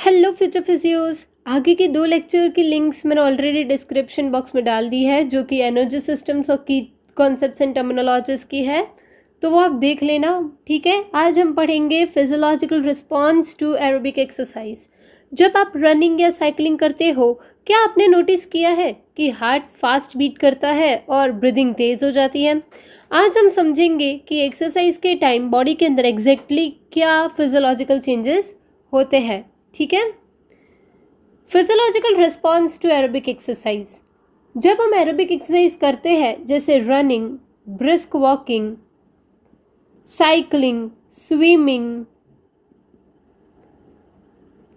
Hello future physios. आगे के 2 lecture की लिंक्स मैंने ऑलरेडी डिस्क्रिप्शन बॉक्स में डाल दी है, जो कि एनर्जी सिस्टम्स और की कॉन्सेप्ट्स एंड टर्मिनोलॉजीज की है, तो वो आप देख लेना। ठीक है, आज हम पढ़ेंगे physiological response to aerobic exercise. जब आप रनिंग या साइकिलिंग करते हो, क्या आपने नोटिस किया है कि हार्ट फास्ट बीट करता है और ब्रीदिंग तेज हो जाती है? आज हम समझेंगे कि एक्सरसाइज के टाइम बॉडी के अंदर एग्जैक्टली क्या फिजियोलॉजिकल चेंजेस होते हैं। ठीक है, physiological response to aerobic exercise. जब हम एरोबिक एक्सरसाइज करते हैं, जैसे running, brisk walking, cycling, swimming,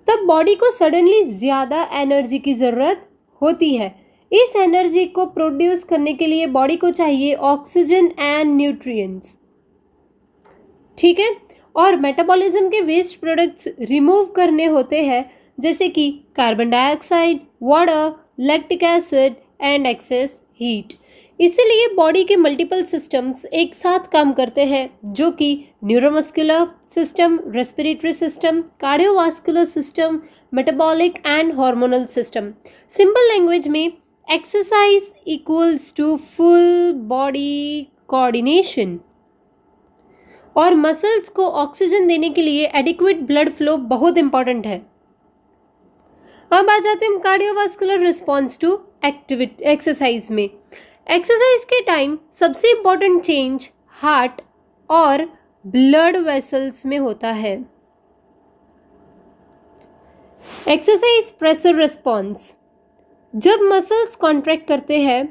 तब बॉडी को सडनली ज़्यादा एनर्जी की ज़रूरत होती है। इस एनर्जी को प्रोड्यूस करने के लिए बॉडी को चाहिए ऑक्सीजन एंड न्यूट्रिएंट्स। ठीक है, और मेटाबॉलिज्म के वेस्ट प्रोडक्ट्स रिमूव करने होते हैं, जैसे कि carbon dioxide, water, lactic acid and excess heat. इसीलिए बॉडी के मल्टीपल सिस्टम्स एक साथ काम करते हैं, जो कि neuromuscular system, respiratory system, cardiovascular system, metabolic and hormonal system. Simple language में exercise equals to full body coordination. और मसल्स को ऑक्सीजन देने के लिए एडिक्वेट ब्लड फ्लो बहुत इंपॉर्टेंट है। अब आ जाते हैं कार्डियोवास्कुलर रिस्पॉन्स टू एक्सरसाइज में। एक्सरसाइज के टाइम सबसे इंपॉर्टेंट चेंज हार्ट और ब्लड वेसल्स में होता है। Exercise pressure response. जब मसल्स कॉन्ट्रैक्ट करते हैं,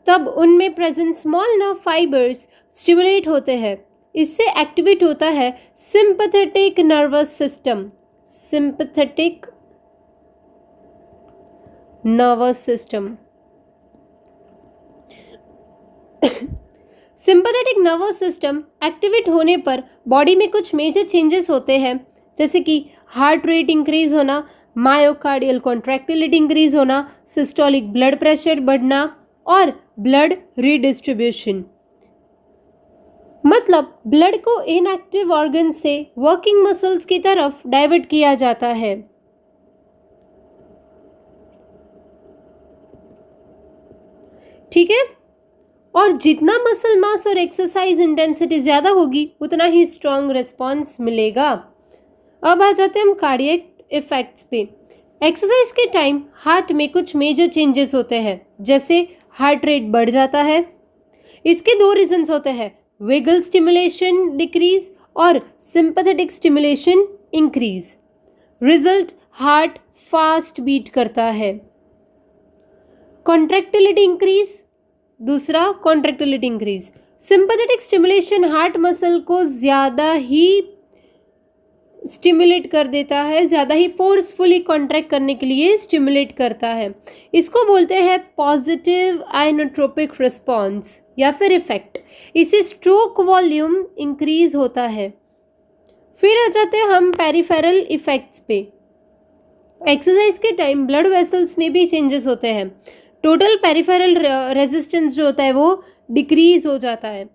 तब उनमें present small nerve fibres stimulate होते हैं। इससे एक्टिवेट होता है sympathetic nervous system. Sympathetic nervous system sympathetic nervous system activate होने पर बॉडी में कुछ मेजर चेंजेस होते हैं, जैसे कि हार्ट रेट इंक्रीज होना, मायोकार्डियल कॉन्ट्रैक्टिलिटी इंक्रीज होना, सिस्टोलिक ब्लड प्रेशर बढ़ना और ब्लड रीडिस्ट्रीब्यूशन। मतलब ब्लड को इनएक्टिव ऑर्गन से वर्किंग मसल्स की तरफ डाइवर्ट किया जाता है। ठीक है, और जितना मसल मास और एक्सरसाइज इंटेंसिटी ज़्यादा होगी, उतना ही स्ट्रॉन्ग रिस्पॉन्स मिलेगा। अब आ जाते हैं हम कार्डियक इफेक्ट्स पे। एक्सरसाइज के टाइम हार्ट में कुछ मेजर चेंजेस होते हैं, जैसे हार्ट रेट बढ़ जाता है। इसके 2 रीजंस होते हैं, वेगल स्टिमुलेशन डिक्रीज और sympathetic stimulation increase. Result, heart fast beat करता है। कॉन्ट्रैक्टिलिटी इंक्रीज, दूसरा contractility increase. Sympathetic stimulation heart muscle को ज़्यादा ही स्टिमुलेट कर देता है, ज़्यादा ही फोर्सफुली कॉन्ट्रैक्ट करने के लिए स्टिमुलेट करता है। इसको बोलते हैं पॉजिटिव आइनोट्रोपिक रिस्पॉन्स या फिर इफेक्ट। इससे स्ट्रोक वॉल्यूम इंक्रीज होता है। फिर आ जाते हैं हम पेरिफेरल इफेक्ट्स पे। एक्सरसाइज के टाइम ब्लड वेसल्स में भी चेंजेस होते हैं। टोटल पेरिफेरल रेजिस्टेंस जो होता है वो डिक्रीज हो जाता है।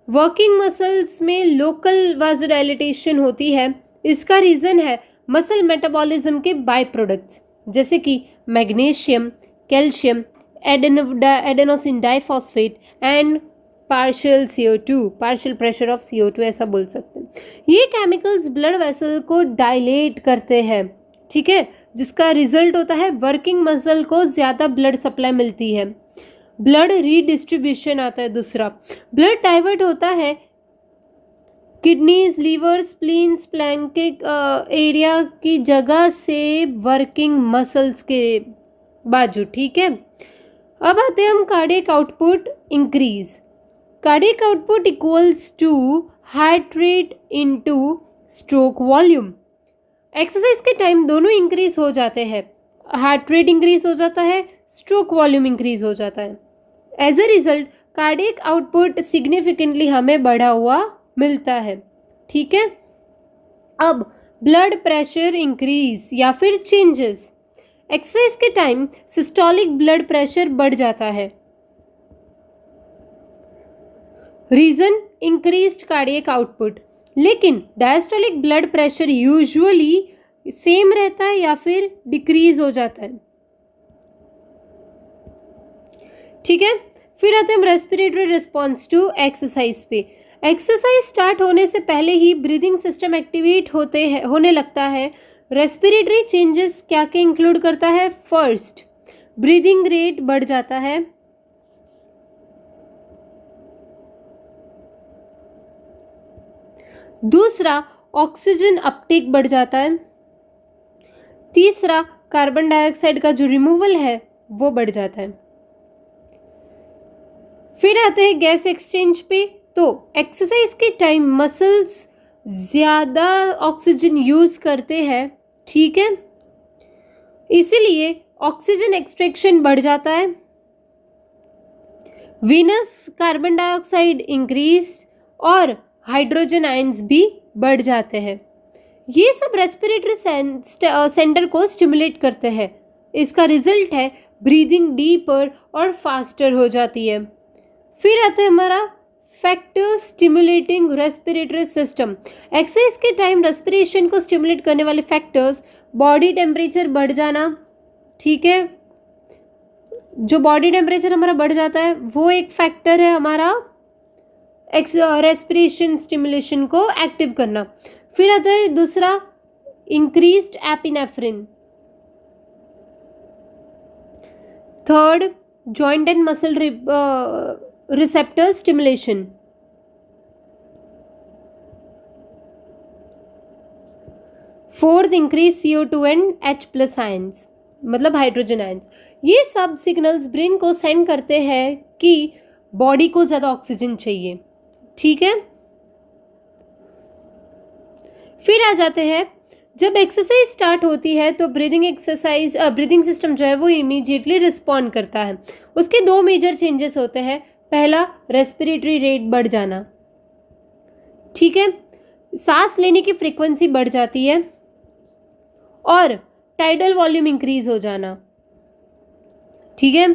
वर्किंग मसल्स में लोकल वासोडाइलेटेशन होती है। इसका रीज़न है मसल मेटाबॉलिज्म के बाय प्रोडक्ट्स, जैसे कि magnesium, calcium, adenosine diphosphate and partial CO2, partial pressure of CO2 ऐसा बोल सकते हैं। ये केमिकल्स ब्लड वेसल को डायलेट करते हैं। ठीक है, जिसका रिजल्ट होता है वर्किंग मसल को ज़्यादा ब्लड सप्लाई मिलती है। ब्लड रीडिस्ट्रीब्यूशन आता है। दूसरा, ब्लड डाइवर्ट होता है किडनीज, लीवर, स्प्लीन, स्प्लैंकिक एरिया की जगह से वर्किंग मसल्स के बाजू। ठीक है, अब आते हैं हम cardiac output increase. Cardiac output equals to heart rate into stroke volume. Exercise के टाइम दोनों इंक्रीज हो जाते हैं। हार्ट रेट इंक्रीज हो जाता है, स्ट्रोक वॉल्यूम इंक्रीज हो जाता है। As a result cardiac output significantly हमें बढ़ा हुआ मिलता है। ठीक है, अब ब्लड प्रेशर इंक्रीज या फिर चेंजेस। एक्सरसाइज के टाइम सिस्टोलिक ब्लड प्रेशर बढ़ जाता है। Reason, increased cardiac output. लेकिन diastolic blood pressure usually same रहता है या फिर डिक्रीज हो जाता है। ठीक है, फिर आते हैं हम रेस्पिरेटरी रिस्पॉन्स टू एक्सरसाइज पे। एक्सरसाइज स्टार्ट होने से पहले ही ब्रीदिंग सिस्टम एक्टिवेट होने लगता है। रेस्पिरेटरी चेंजेस क्या क्या इंक्लूड करता है? फर्स्ट, ब्रीदिंग रेट बढ़ जाता है। दूसरा, ऑक्सीजन अपटेक बढ़ जाता है। तीसरा, कार्बन डाइऑक्साइड का जो रिमूवल है वो बढ़ जाता है। फिर आते हैं गैस एक्सचेंज पे। तो एक्सरसाइज के टाइम मसल्स ज़्यादा ऑक्सीजन यूज करते हैं, ठीक है, इसीलिए ऑक्सीजन एक्सट्रैक्शन बढ़ जाता है। वीनस कार्बन डाइऑक्साइड इंक्रीज और हाइड्रोजन आयंस भी बढ़ जाते हैं। ये सब रेस्पिरेटरी सेंटर को स्टिमुलेट करते हैं। इसका रिजल्ट है ब्रीदिंग डीपर और फास्टर हो जाती है। फिर आता है हमारा factors stimulating respiratory system. Exercise के टाइम रेस्पिरेशन को स्टिमुलेट करने वाले फैक्टर्स, बॉडी टेम्परेचर बढ़ जाना, ठीक है, जो बॉडी टेम्परेचर हमारा बढ़ जाता है वो एक फैक्टर है हमारा रेस्पिरेशन स्टिमुलेशन को एक्टिव करना। फिर आता है दूसरा, increased epinephrine. Third, joint and muscle receptor stimulation. Fourth, increase CO2 and H+ ions, मतलब हाइड्रोजन आयंस। ये सब सिग्नल्स ब्रेन को सेंड करते हैं कि बॉडी को ज़्यादा ऑक्सीजन चाहिए, ठीक है। फिर आ जाते हैं, जब एक्सरसाइज स्टार्ट होती है तो ब्रीदिंग सिस्टम जो है वो इमीडिएटली रिस्पॉन्ड करता है। उसके दो मेजर चेंजेस होते हैं। पहला, रेस्पिरेटरी रेट बढ़ जाना, ठीक है, सांस लेने की फ्रीक्वेंसी बढ़ जाती है, और टाइडल वॉल्यूम इंक्रीज हो जाना, ठीक है।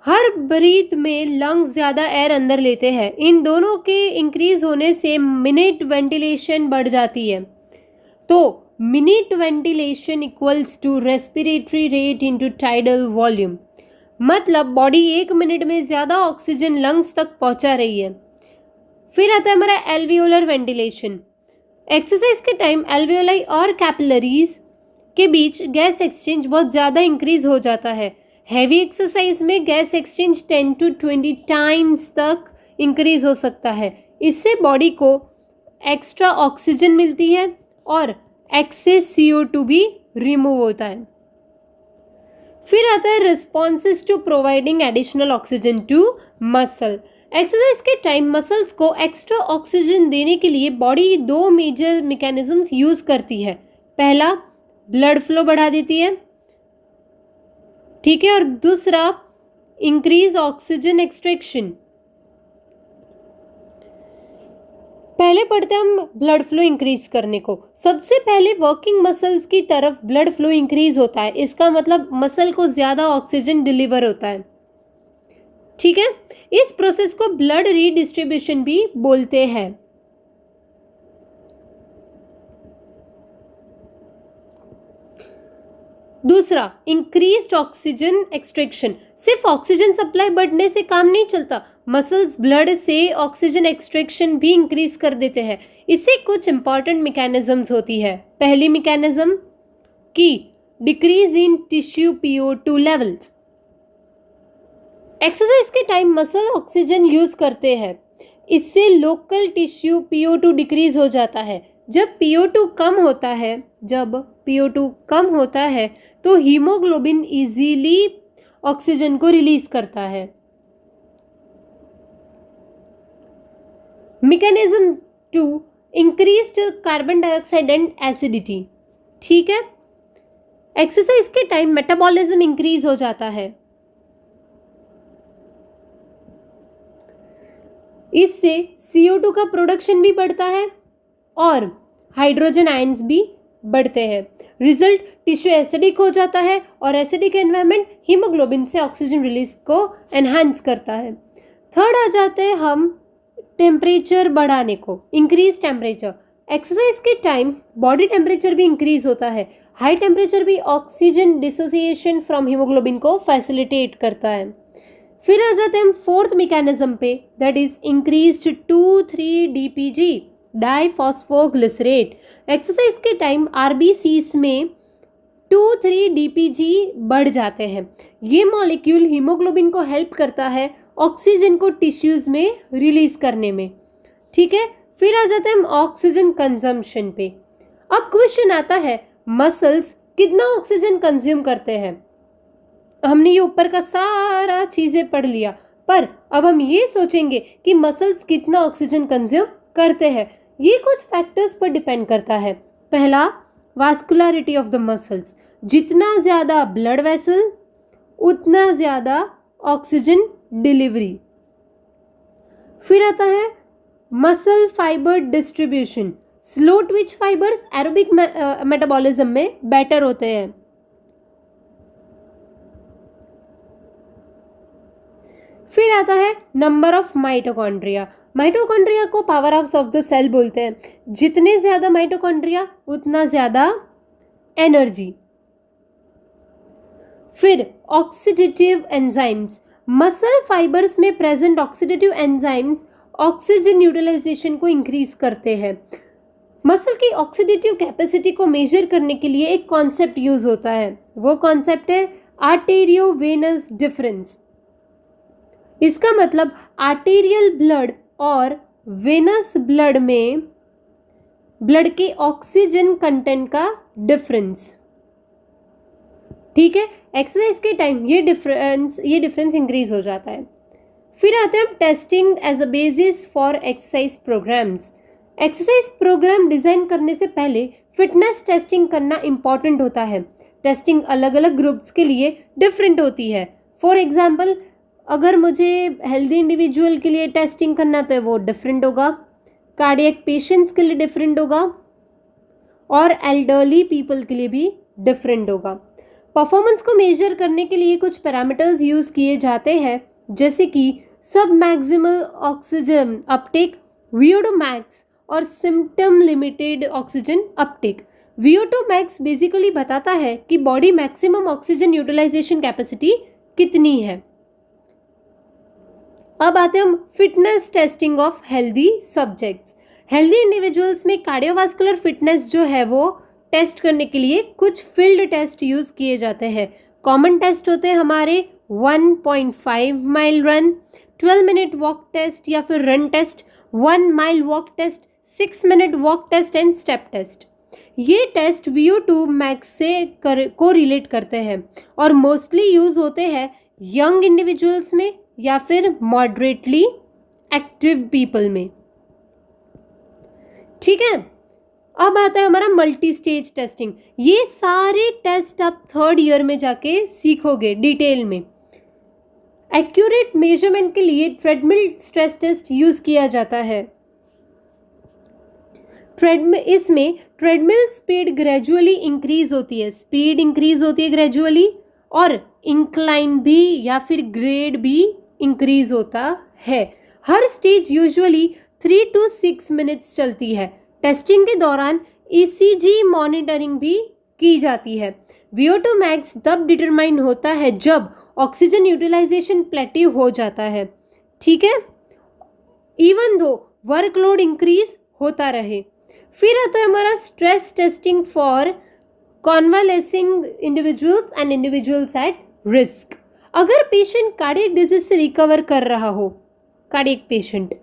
हर ब्रीथ में लंग्स ज़्यादा एयर अंदर लेते हैं। इन दोनों के इंक्रीज होने से मिनट वेंटिलेशन बढ़ जाती है। तो minute ventilation equals to respiratory rate into tidal volume, मतलब बॉडी 1 मिनट में ज़्यादा ऑक्सीजन लंग्स तक पहुंचा रही है। फिर आता है हमारा एल्वियोलर वेंटिलेशन। एक्सरसाइज के टाइम एल्वियोलाई और कैपिलरीज के बीच गैस एक्सचेंज बहुत ज़्यादा इंक्रीज हो जाता है। हैवी एक्सरसाइज में गैस एक्सचेंज 10 to 20 टाइम्स तक इंक्रीज हो सकता है। इससे बॉडी को एक्स्ट्रा ऑक्सीजन मिलती है और एक्सेस CO2 भी रिमूव होता है। फिर आता है responses to providing additional oxygen to muscle. Exercise के टाइम मसल्स को एक्स्ट्रा ऑक्सीजन देने के लिए बॉडी 2 मेजर मैकेनिज्म्स यूज़ करती है। पहला, ब्लड फ्लो बढ़ा देती है, ठीक है, और दूसरा, इंक्रीज ऑक्सीजन एक्सट्रैक्शन। पहले पढ़ते हैं हम ब्लड फ्लो इंक्रीज करने को। सबसे पहले वर्किंग मसल्स की तरफ ब्लड फ्लो इंक्रीज होता है। इसका मतलब मसल को ज़्यादा ऑक्सीजन डिलीवर होता है, ठीक है। इस प्रोसेस को ब्लड रीडिस्ट्रीब्यूशन भी बोलते हैं। दूसरा, इंक्रीज्ड ऑक्सीजन एक्सट्रैक्शन। सिर्फ ऑक्सीजन सप्लाई बढ़ने से काम नहीं चलता, मसल्स ब्लड से ऑक्सीजन एक्सट्रैक्शन भी इंक्रीज कर देते हैं। इससे कुछ इंपॉर्टेंट मैकेनिज्म्स होती है। पहली मैकेनिज्म की decrease in tissue PO2 levels. Exercise के टाइम मसल ऑक्सीजन यूज करते हैं, इससे लोकल टिश्यू PO2 डिक्रीज हो जाता है। जब PO2 कम होता है तो हीमोग्लोबिन इजीली ऑक्सीजन को रिलीज करता है। Mechanism 2, increased carbon dioxide and acidity, ठीक है। एक्सरसाइज के टाइम मेटाबॉलिज्म इंक्रीज हो जाता है, इससे CO2 का प्रोडक्शन भी बढ़ता है और हाइड्रोजन आयंस भी बढ़ते हैं। रिजल्ट, टिश्यू एसिडिक हो जाता है और एसिडिक एनवायरनमेंट हीमोग्लोबिन से ऑक्सीजन रिलीज को एनहांस करता है। थर्ड आ जाते हैं हम टेम्परेचर बढ़ाने को, इंक्रीज टेम्परेचर। एक्सरसाइज के टाइम बॉडी टेम्परेचर भी इंक्रीज होता है। हाई टेम्परेचर भी ऑक्सीजन डिसोसिएशन फ्रॉम हीमोग्लोबिन को फैसिलिटेट करता है। फिर आ जाते हैं हम फोर्थ मैकेनिज्म पे, that is increased 2,3-DPG diphosphoglycerate. Exercise के टाइम आरबीसीज में 2,3-DPG बढ़ जाते हैं। ये मॉलिक्यूल हीमोग्लोबिन को हेल्प करता है ऑक्सीजन को टिश्यूज में रिलीज करने में। ठीक है, फिर आ जाते हैं हम ऑक्सीजन कंजम्पशन पे। अब क्वेश्चन आता है, मसल्स कितना ऑक्सीजन कंज्यूम करते हैं? हमने ये ऊपर का सारा चीजें पढ़ लिया, पर अब हम ये सोचेंगे कि मसल्स कितना ऑक्सीजन कंज्यूम करते हैं। ये कुछ फैक्टर्स पर डिपेंड करता है। पहला, वास्कुलरिटी ऑफ द मसल्स, जितना ज्यादा ब्लड वेसल उतना ज्यादा ऑक्सीजन डिलीवरी। फिर आता है muscle fibre distribution, slow twitch fibres aerobic metabolism में बेटर होते हैं। फिर आता है नंबर ऑफ माइटोकॉन्ड्रिया। माइटोकॉन्ड्रिया को power house of the cell बोलते हैं। जितने ज्यादा माइटोकॉन्ड्रिया उतना ज्यादा एनर्जी। फिर ऑक्सीडेटिव एंजाइम्स, मसल फाइबर्स में present oxidative enzymes oxygen utilisation को इंक्रीज करते हैं। मसल की ऑक्सीडेटिव कैपेसिटी को मेजर करने के लिए एक कॉन्सेप्ट यूज होता है, वो कॉन्सेप्ट है आर्टेरियो-वेनस डिफरेंस। इसका मतलब आर्टेरियल ब्लड और वेनस ब्लड में ब्लड के ऑक्सीजन कंटेंट का डिफरेंस। ठीक है, एक्सरसाइज के टाइम ये डिफरेंस इंक्रीज हो जाता है। फिर आते हैं हम testing as a basis for exercise programmes. Exercise programme design करने से पहले फिटनेस टेस्टिंग करना इंपॉर्टेंट होता है। टेस्टिंग अलग अलग ग्रुप्स के लिए डिफरेंट होती है। फॉर एग्जाम्पल, अगर मुझे हेल्दी इंडिविजुअल के लिए टेस्टिंग करना तो वो डिफरेंट होगा, कार्डियक पेशेंट्स के लिए डिफरेंट होगा और एल्डरली पीपल के लिए भी डिफरेंट होगा। परफॉर्मेंस को मेजर करने के लिए कुछ पैरामीटर्स यूज किए जाते हैं, जैसे कि सब maximal oxygen uptake, VO2 max और symptom limited oxygen uptake. VO2 max basically बताता है कि body maximum oxygen utilisation capacity कितनी है। अब आते हैं हम fitness testing of healthy subjects. Healthy individuals में कार्डियोवास्कुलर फिटनेस जो है वो टेस्ट करने के लिए कुछ फील्ड टेस्ट यूज किए जाते हैं। कॉमन टेस्ट होते हैं हमारे 1.5 mile run, 12 minute walk test या फिर run test, 1 mile walk test, 6 minute walk test and step test. ये टेस्ट VO2 मैक्स से को रिलेट करते हैं और मोस्टली यूज होते हैं यंग इंडिविजुअल्स में या फिर मॉडरेटली एक्टिव पीपल में। ठीक है, अब आता है हमारा मल्टी स्टेज टेस्टिंग। ये सारे टेस्ट आप 3rd ईयर में जाके सीखोगे डिटेल में। एक्यूरेट मेजरमेंट के लिए ट्रेडमिल स्ट्रेस टेस्ट यूज किया जाता है। इसमें ट्रेडमिल स्पीड ग्रेजुअली इंक्रीज होती है, स्पीड इंक्रीज होती है ग्रेजुअली, और इंक्लाइन भी या फिर ग्रेड भी इंक्रीज होता है। हर स्टेज यूजुअली 3 to 6 मिनट्स चलती है। टेस्टिंग के दौरान ECG मॉनिटरिंग भी की जाती है। VO2 मैक्स तब डिटरमाइन होता है जब ऑक्सीजन यूटिलाइजेशन प्लेट्यू हो जाता है। ठीक है, इवन दो वर्कलोड इंक्रीज होता रहे। फिर आता है हमारा stress testing for convalescing individuals and individuals at risk. अगर पेशेंट कार्डियक डिजीज से रिकवर कर रहा हो, कार्डियक पेशेंट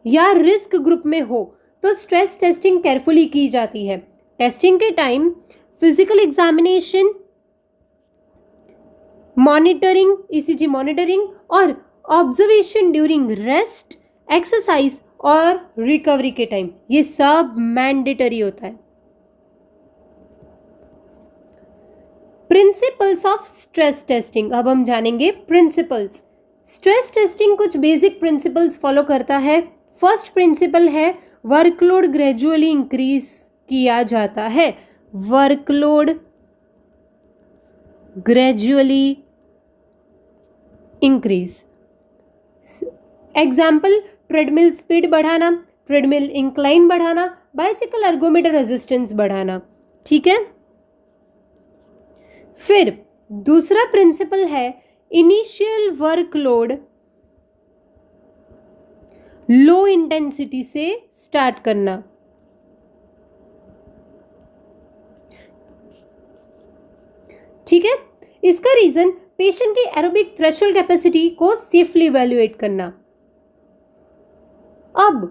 या रिस्क ग्रुप में हो, तो स्ट्रेस टेस्टिंग केयरफुली की जाती है। टेस्टिंग के time physical examination, monitoring, ECG monitoring और ऑब्जर्वेशन ड्यूरिंग रेस्ट, एक्सरसाइज और रिकवरी के टाइम, ये सब मैंडेटरी होता है। Principles of stress testing. अब हम जानेंगे प्रिंसिपल्स। स्ट्रेस टेस्टिंग कुछ बेसिक प्रिंसिपल्स फॉलो करता है। फर्स्ट प्रिंसिपल है वर्कलोड ग्रेजुअली इंक्रीज किया जाता है। Workload gradually increase. Example, treadmill speed बढ़ाना, ट्रेडमिल इंक्लाइन बढ़ाना, बाइसिकल अर्गोमीटर रेजिस्टेंस बढ़ाना। ठीक है, फिर दूसरा प्रिंसिपल है इनिशियल वर्कलोड लो इंटेंसिटी से स्टार्ट करना। ठीक है, इसका रीजन पेशेंट की एरोबिक थ्रेशोल्ड कैपेसिटी को सेफली इवैल्यूएट करना। अब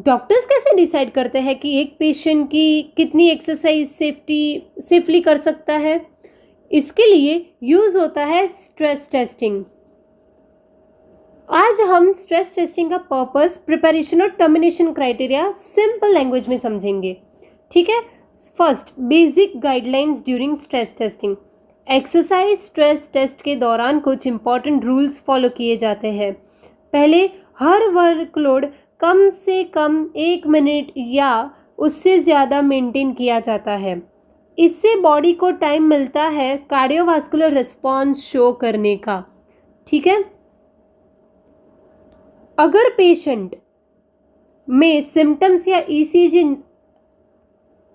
डॉक्टर्स कैसे डिसाइड करते हैं कि एक पेशेंट की कितनी एक्सरसाइज सेफली कर सकता है? इसके लिए यूज होता है स्ट्रेस टेस्टिंग। आज हम स्ट्रेस टेस्टिंग का पर्पस, प्रिपरेशन और टर्मिनेशन क्राइटेरिया सिंपल लैंग्वेज में समझेंगे। ठीक है, first basic guidelines during stress testing. Exercise stress test के दौरान कुछ इंपॉर्टेंट रूल्स फॉलो किए जाते हैं। पहले, हर वर्कलोड कम से कम 1 मिनट या उससे ज़्यादा मेंटेन किया जाता है। इससे बॉडी को टाइम मिलता है कार्डियोवास्कुलर रिस्पॉन्स शो करने का। ठीक है, अगर पेशेंट में सिम्टम्स या ईसीजी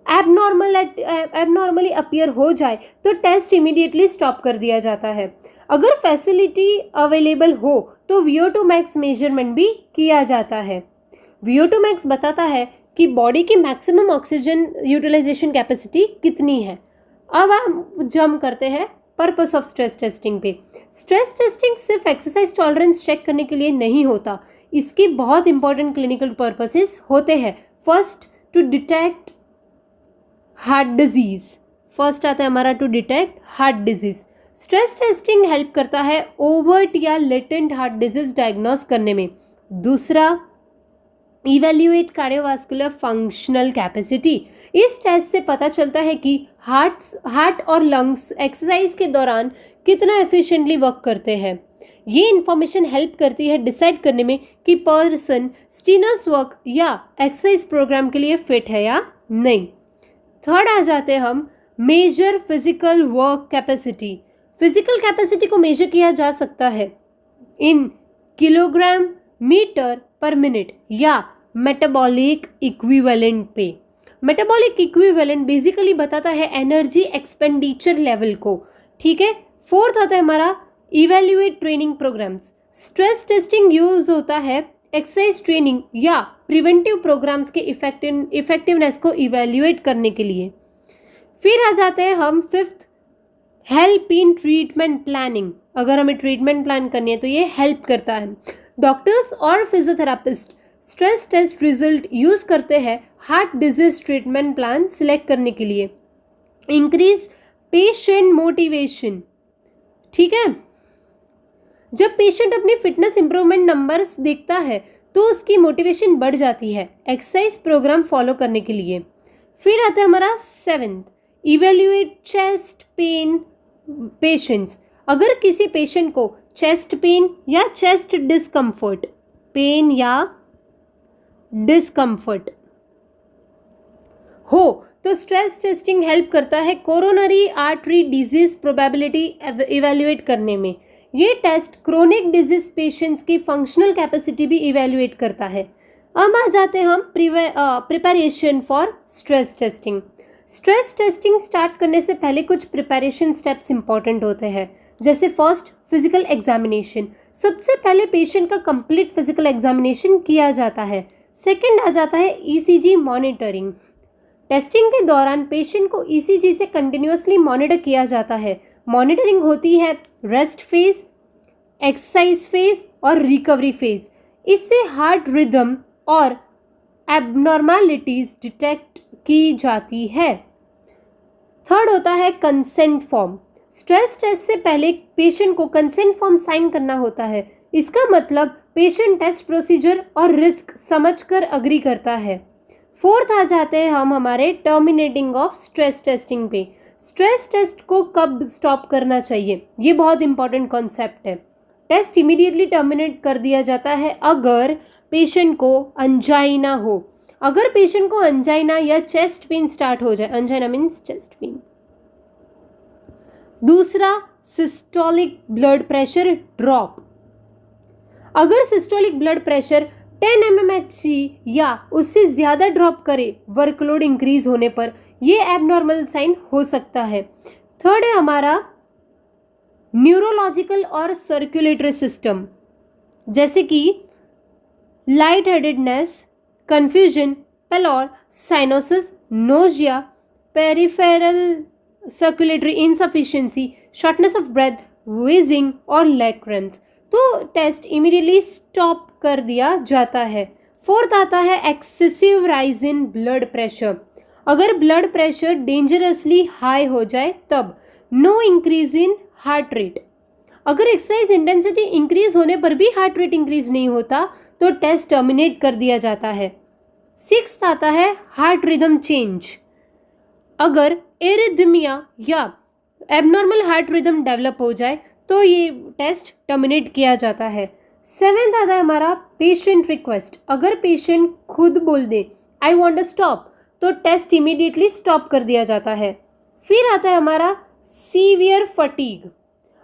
एबनॉर्मली अपीयर हो जाए तो टेस्ट इमीडिएटली स्टॉप कर दिया जाता है। अगर फैसिलिटी अवेलेबल हो तो VO2 मैक्स मेजरमेंट भी किया जाता है। VO2 मैक्स बताता है कि बॉडी की मैक्सिमम ऑक्सीजन यूटिलाइजेशन कैपेसिटी कितनी है। अब हम जंप करते हैं पर्पस ऑफ स्ट्रेस टेस्टिंग पे। स्ट्रेस टेस्टिंग सिर्फ एक्सरसाइज टॉलरेंस चेक करने के लिए नहीं होता, इसके बहुत इंपॉर्टेंट क्लिनिकल पर्पसेस होते हैं। First, to detect heart disease. फर्स्ट आता है हमारा to detect heart disease. Stress testing help करता है ओवर्ट या लेटेंट हार्ट डिजीज डायग्नोस करने में। दूसरा, इवेल्युएट कार्डियोवास्कुलर फंक्शनल कैपेसिटी। इस टेस्ट से पता चलता है कि हार्ट और लंग्स एक्सरसाइज के दौरान कितना एफिशिएंटली वर्क करते हैं। ये इंफॉर्मेशन हेल्प करती है डिसाइड करने में कि पर्सन स्टीनस वर्क या एक्सरसाइज प्रोग्राम के लिए फिट है या नहीं। थर्ड आ जाते हैं हम measure physical work capacity. Physical capacity को मेजर किया जा सकता है इन किलोग्राम मीटर पर मिनट या मेटाबॉलिक इक्विवेलेंट पे। मेटाबॉलिक इक्विवेलेंट बेसिकली बताता है एनर्जी एक्सपेंडिचर लेवल को। ठीक है, फोर्थ आता है हमारा evaluate training programmes. Stress testing use होता है एक्सरसाइज ट्रेनिंग या प्रिवेंटिव प्रोग्राम्स के इफेक्टिवनेस को इवेल्युएट करने के लिए। फिर आ जाते हैं हम fifth, help in treatment planning. अगर हमें ट्रीटमेंट प्लान करनी है तो ये हेल्प करता है। डॉक्टर्स और physiotherapist stress test result use करते हैं heart disease treatment plan select करने के लिए। Increase patient motivation. ठीक है, जब पेशेंट अपनी फिटनेस इंप्रूवमेंट नंबर्स देखता है तो उसकी मोटिवेशन बढ़ जाती है एक्सरसाइज प्रोग्राम फॉलो करने के लिए। फिर आता है हमारा seventh, evaluate chest pain patients. अगर किसी पेशेंट को चेस्ट पेन या चेस्ट डिस्कम्फर्ट, पेन या डिस्कम्फर्ट हो तो स्ट्रेस टेस्टिंग हेल्प करता है coronary artery disease probability evaluate करने में। ये टेस्ट क्रोनिक डिजीज पेशेंट्स की फंक्शनल कैपेसिटी भी इवेल्युएट करता है। अब आ जाते हैं हम preparation for stress testing. Stress testing start करने से पहले कुछ प्रिपरेशन स्टेप्स इंपॉर्टेंट होते हैं, जैसे फर्स्ट, फिजिकल एग्जामिनेशन। सबसे पहले पेशेंट का कंप्लीट फिजिकल एग्जामिनेशन किया जाता है। सेकंड आ जाता है ECG मॉनिटरिंग। टेस्टिंग के दौरान पेशेंट को ECG से कंटिन्यूअसली मॉनिटर किया जाता है। मॉनिटरिंग होती है रेस्ट फेज, एक्सरसाइज फेज और रिकवरी फेज। इससे हार्ट रिदम और एबनॉर्मलिटीज डिटेक्ट की जाती है। थर्ड होता है कंसेंट फॉर्म। स्ट्रेस टेस्ट से पहले पेशेंट को कंसेंट फॉर्म साइन करना होता है। इसका मतलब पेशेंट टेस्ट प्रोसीजर और रिस्क समझकर अग्री करता है। फोर्थ आ जाते हैं हम हमारे टर्मिनेटिंग ऑफ स्ट्रेस टेस्टिंग पे। स्ट्रेस टेस्ट को कब स्टॉप करना चाहिए, ये बहुत इंपॉर्टेंट कॉन्सेप्ट है। टेस्ट इमीडिएटली टर्मिनेट कर दिया जाता है अगर पेशेंट को अंजाइना हो। अगर पेशेंट को अंजाइना या चेस्ट पेन स्टार्ट हो जाए, अंजाइना मीन्स चेस्ट पेन। दूसरा, सिस्टोलिक ब्लड प्रेशर ड्रॉप। अगर सिस्टोलिक ब्लड प्रेशर 10 mmHg या उससे ज़्यादा ड्रॉप करे वर्कलोड इंक्रीज होने पर, ये एबनॉर्मल साइन हो सकता है। थर्ड है हमारा न्यूरोलॉजिकल और सर्कुलेटरी सिस्टम, जैसे कि light headedness, confusion, pallor, cyanosis, nausea, peripheral circulatory insufficiency, shortness of breath, wheezing और लेग क्रैम्प्स, तो टेस्ट इमीडिएटली स्टॉप कर दिया जाता है। फोर्थ आता है excessive rise in blood pressure. अगर ब्लड प्रेशर डेंजरसली हाई हो जाए तब। No increase in heart rate. अगर एक्सरसाइज इंटेंसिटी इंक्रीज होने पर भी हार्ट रेट इंक्रीज नहीं होता तो टेस्ट टर्मिनेट कर दिया जाता है। सिक्स्थ आता है हार्ट रिदम चेंज। अगर एरिथमिया या एबनॉर्मल हार्ट रिदम डेवलप हो जाए तो ये टेस्ट टर्मिनेट किया जाता है। सेवेंथ आता है हमारा पेशेंट रिक्वेस्ट। अगर पेशेंट खुद बोल दे आई वांट टू स्टॉप तो टेस्ट इमीडिएटली स्टॉप कर दिया जाता है। फिर आता है हमारा सीवियर फटीग।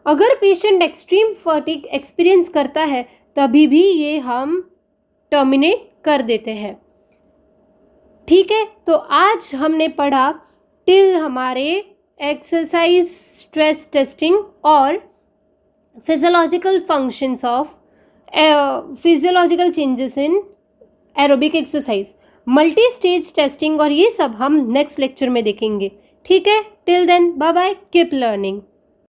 अगर पेशेंट एक्सट्रीम फटीग एक्सपीरियंस करता है तभी भी ये हम टर्मिनेट कर देते हैं। ठीक है, तो आज हमने पढ़ा टिल हमारे एक्सरसाइज स्ट्रेस टेस्टिंग और physiological functions of physiological changes in aerobic exercise, multi stage testing, और ये सब हम नेक्स्ट लेक्चर में देखेंगे। ठीक है, till then bye bye, keep learning.